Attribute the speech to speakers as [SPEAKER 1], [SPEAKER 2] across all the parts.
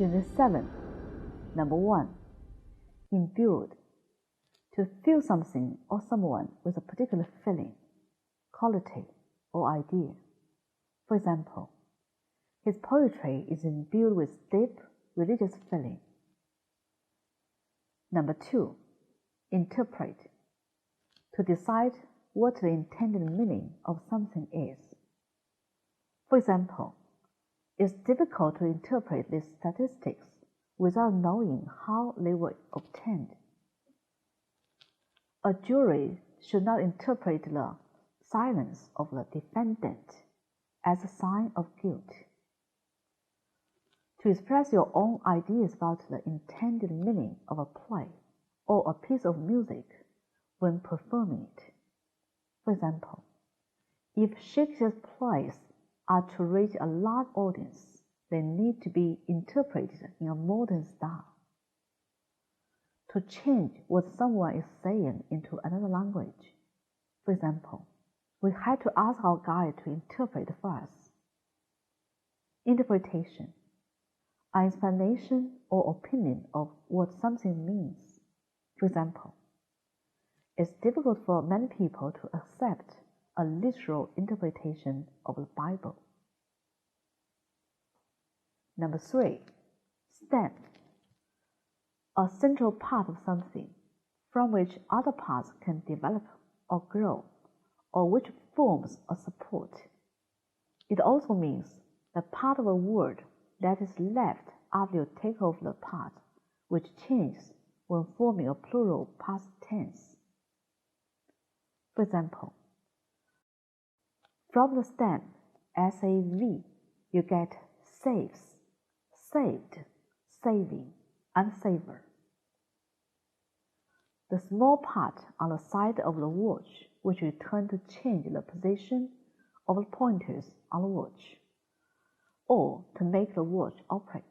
[SPEAKER 1] Unit 7. Number 1. Imbued. To fill something or someone with a particular feeling, quality, or idea. For example, his poetry is imbued with deep religious feeling. Number 2. Interpret. To decide what the intended meaning of something is. For example, it's difficult to interpret these statistics without knowing how they were obtained. A jury should not interpret the silence of the defendant as a sign of guilt. To express your own ideas about the intended meaning of a play or a piece of music when performing it. For example, if Shakespeare's plays are to reach a large audience, they need to be interpreted in a modern style. To change what someone is saying into another language. For example, we had to ask our guide to interpret for us. Interpretation. An explanation or opinion of what something means. For example, it's difficult for many people to accept a literal interpretation of the Bible. Number 3. Stem. A central part of something from which other parts can develop or grow, or which forms a support. It also means the part of a word that is left after you take off the part, which changes when forming a plural past tense. For example, from the stem SAV, you get saves, saved, saving, and saver. The small part on the side of the watch, which you turn to change the position of the pointers on the watch, or to make the watch operate.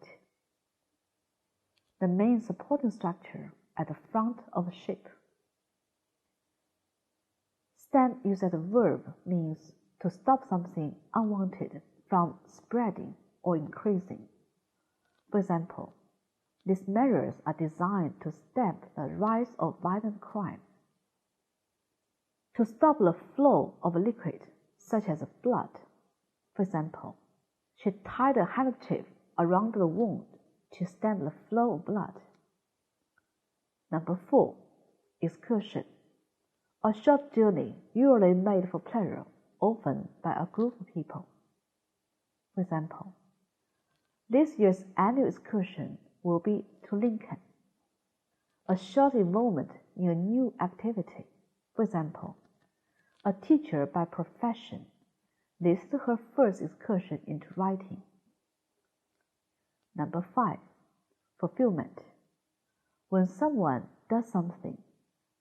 [SPEAKER 1] The main supporting structure at the front of the ship. Stem used as a verb means to stop something unwanted from spreading or increasing. For example, these measures are designed to stamp the rise of violent crime. To stop the flow of a liquid, such as blood. For example, she tied a handkerchief around the wound to stem the flow of blood. Number 4. Excursion. A short journey usually made for pleasure, often by a group of people. For example, this year's annual excursion will be to Lincoln. A short involvement in a new activity. For example, a teacher by profession. This is her first excursion into writing. Number 5. Fulfillment. When someone does something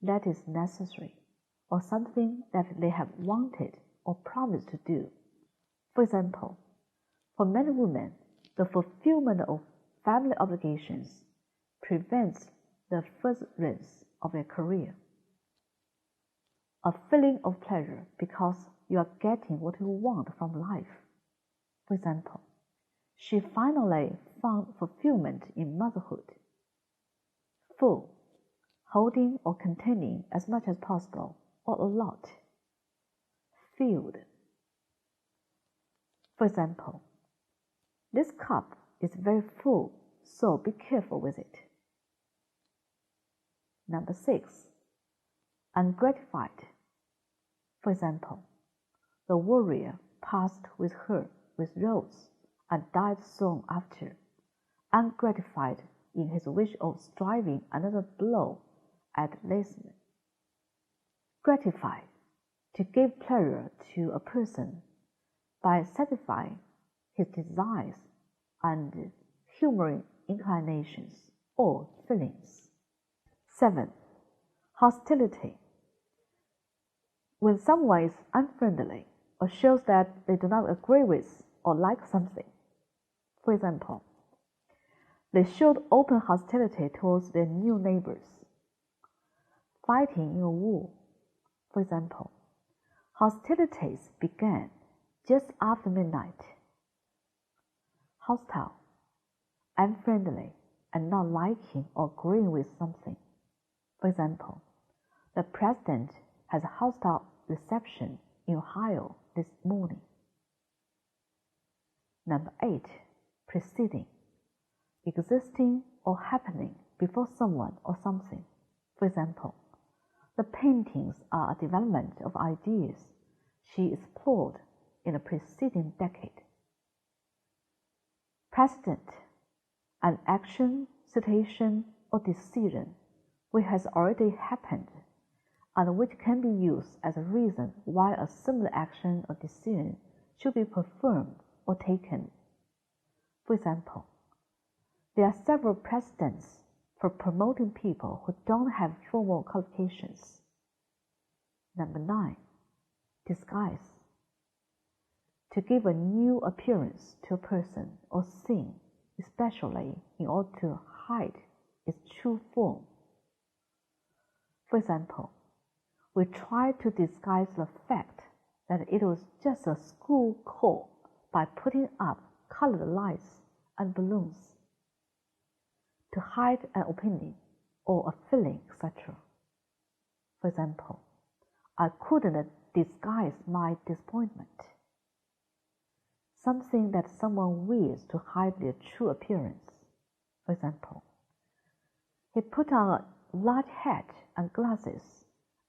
[SPEAKER 1] that is necessary, or something that they have wanted or promised to do. For example, for many women, the fulfillment of family obligations prevents the furtherance of their career. A feeling of pleasure because you are getting what you want from life. For example, she finally found fulfillment in motherhood. Full. Holding or containing as much as possible or a lot. Filled. For example, this cup is very full, so be careful with it. Number 6. Ungratified. For example, the warrior passed with her with rose and died soon after, ungratified in his wish of striving another blow at Leisman. Gratify. To give pleasure to a person by satisfying his desires and humoring inclinations or feelings. 7. Hostility. When someone is unfriendly or shows that they do not agree with or like something. For example, they showed open hostility towards their new neighbors. Fighting in a war. For example, hostilities began just after midnight. Hostile. unfriendly, and not liking or agreeing with something. For example, the president has a hostile reception in Ohio this morning. Number 8. Preceding. Existing or happening before someone or something. For example, the paintings are a development of ideas she explored in the preceding decade. Precedent. An action, situation, or decision which has already happened and which can be used as a reason why a similar action or decision should be performed or taken. For example, there are several precedents for promoting people who don't have formal qualifications. Number 9. Disguise. To give a new appearance to a person or thing, especially in order to hide its true form. For example, we tried to disguise the fact that it was just a school call by putting up colored lights and balloons to hide an opinion or a feeling, etc. For example, I couldn't disguise my disappointment. Something that someone wears to hide their true appearance. For example, he put on a large hat and glasses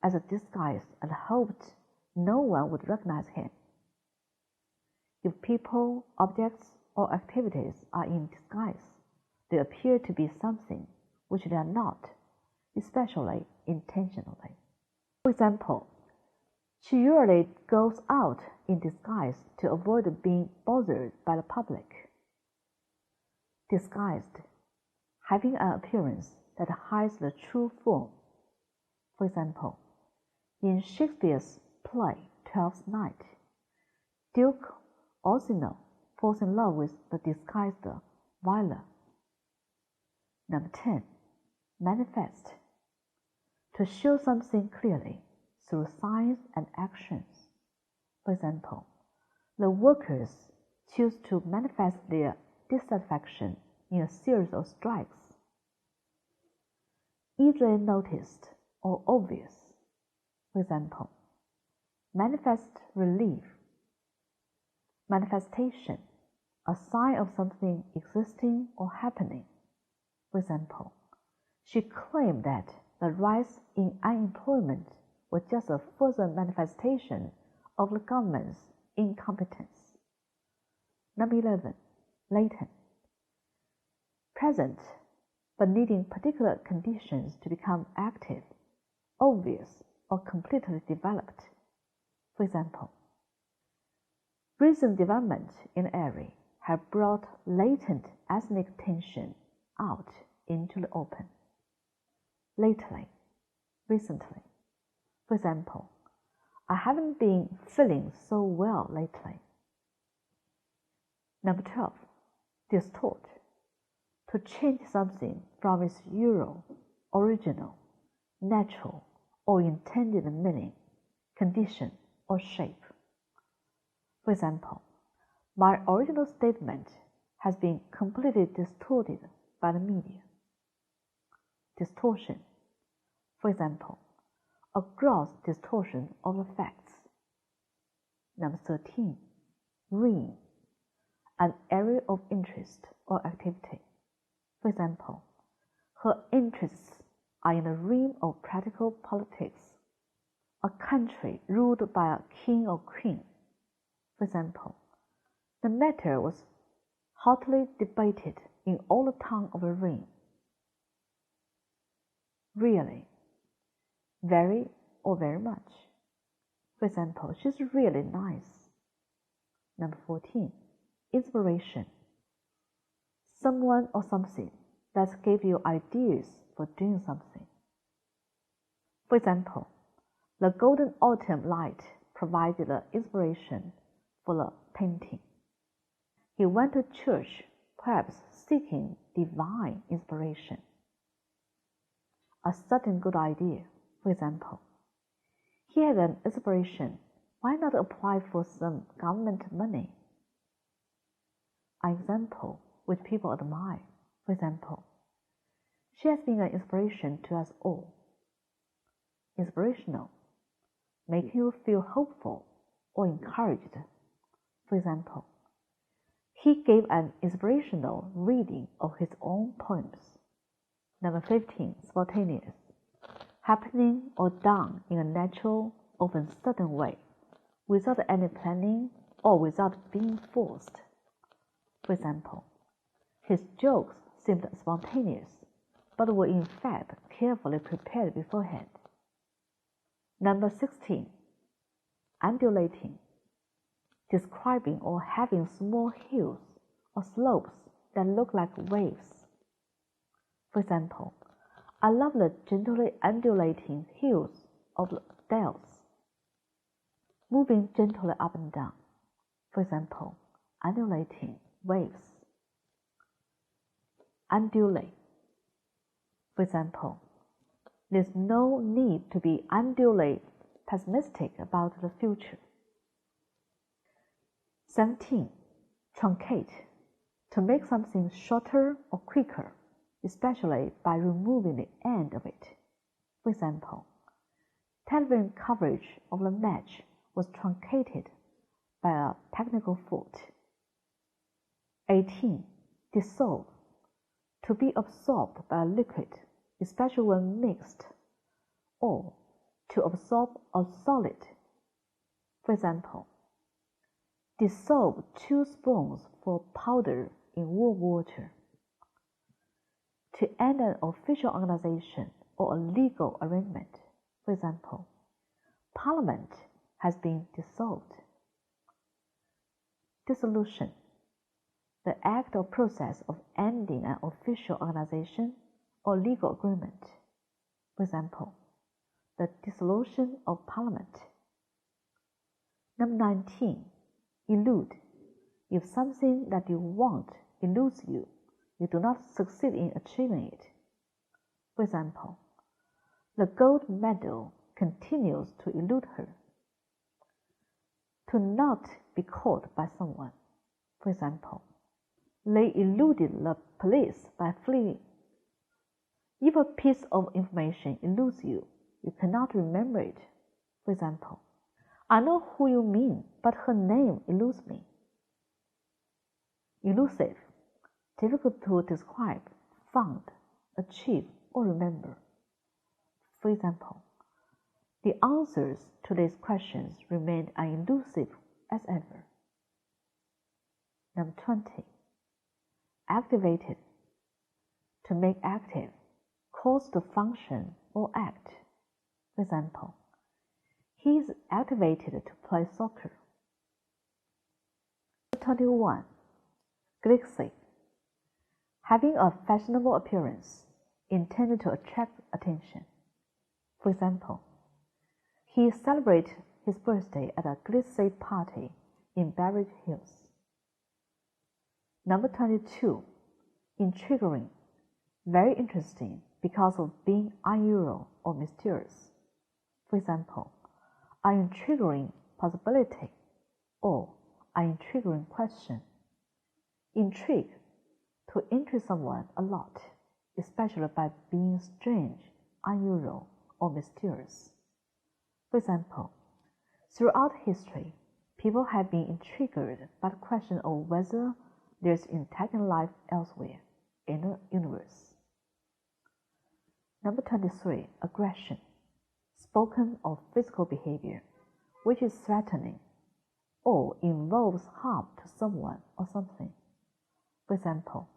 [SPEAKER 1] as a disguise and hoped no one would recognize him. If people, objects, or activities are in disguise, they appear to be something which they are not, especially intentionally. For example, she usually goes out in disguise to avoid being bothered by the public. Disguised, having an appearance that hides the true form. For example, in Shakespeare's play Twelfth Night, Duke Orsino falls in love with the disguised Viola. Number 10. Manifest. To show something clearly through signs and actions. For example, the workers choose to manifest their dissatisfaction in a series of strikes. Easily noticed or obvious. For example, manifest relief. Manifestation, a sign of something existing or happening. For example, she claimed that the rise in unemployment was just a further manifestation of the government's incompetence. Number 11. Latent. Present, but needing particular conditions to become active, obvious, or completely developed. For example, recent developments in the area have brought latent ethnic tension out into the open. Lately, recently. For example, I haven't been feeling so well lately. Number 12. Distort. To change something from its usual, original, natural, or intended meaning, condition, or shape. For example, my original statement has been completely distorted by the media. Distortion. For example, a gross distortion of the facts. Number 13. Realm. An area of interest or activity. For example, her interests are in the realm of practical politics, a country ruled by a king or queen. For example, the matter was hotly debated in all the tongue of the realm. Really, very or very much. For example, she's really nice. Number 14. Inspiration. Someone or something that gave you ideas for doing something. For example, the golden autumn light provided the inspiration for the painting. He went to church, perhaps seeking divine inspiration. A sudden good idea, for example. He had an inspiration. Why not apply for some government money? An example which people admire. For example, she has been an inspiration to us all. Inspirational, making you feel hopeful or encouraged. For example, he gave an inspirational reading of his own poems. Number 15, spontaneous, happening or done in a natural, often certain way, without any planning or without being forced. For example, his jokes seemed spontaneous, but were in fact carefully prepared beforehand. Number 16, undulating, describing or having small hills or slopes that look like waves. For example, I love the gently undulating hills of the dells, moving gently up and down. For example, undulating waves. Undulate. For example, there's no need to be unduly pessimistic about the future. 17. Truncate, to make something shorter or quicker, especially by removing the end of it. For example, television coverage of the match was truncated by a technical fault. 18. Dissolve, to be absorbed by a liquid, especially when mixed, or to absorb a solid. For example, dissolve 2 spoons for powder in warm water. To end an official organization or a legal arrangement. For example, Parliament has been dissolved. Dissolution, the act or process of ending an official organization or legal agreement. For example, the dissolution of Parliament. Number 19, elude, if something that you want eludes you, you do not succeed in achieving it. For example, the gold medal continues to elude her. To not be caught by someone. For example, they eluded the police by fleeing. If a piece of information eludes you, you cannot remember it. For example, I know who you mean, but her name eludes me. Elusive, difficult to describe, found, achieve, or remember. For example, the answers to these questions remained unelusive as ever. Number 20. Activated, to make active, cause to function or act. For example, he is activated to play soccer. 21. Glitzy, having a fashionable appearance, intended to attract attention. For example, he celebrated his birthday at a glitzy party in Beverly Hills. Number 22. Intriguing, very interesting because of being unusual or mysterious. For example, an intriguing possibility or an intriguing question. Intrigue, to intrigue someone a lot, especially by being strange, unusual, or mysterious. For example, throughout history, people have been intrigued by the question of whether there's intelligent life elsewhere in the universe. Number 23. Aggression, spoken or physical behavior, which is threatening or involves harm to someone or something. For example,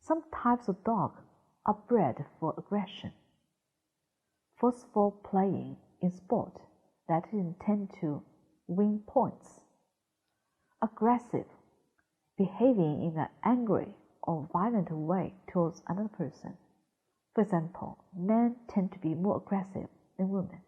[SPEAKER 1] some types of dog are bred for aggression. Forceful playing in sport that is intended to win points. Aggressive, behaving in an angry or violent way towards another person. For example, men tend to be more aggressive than women.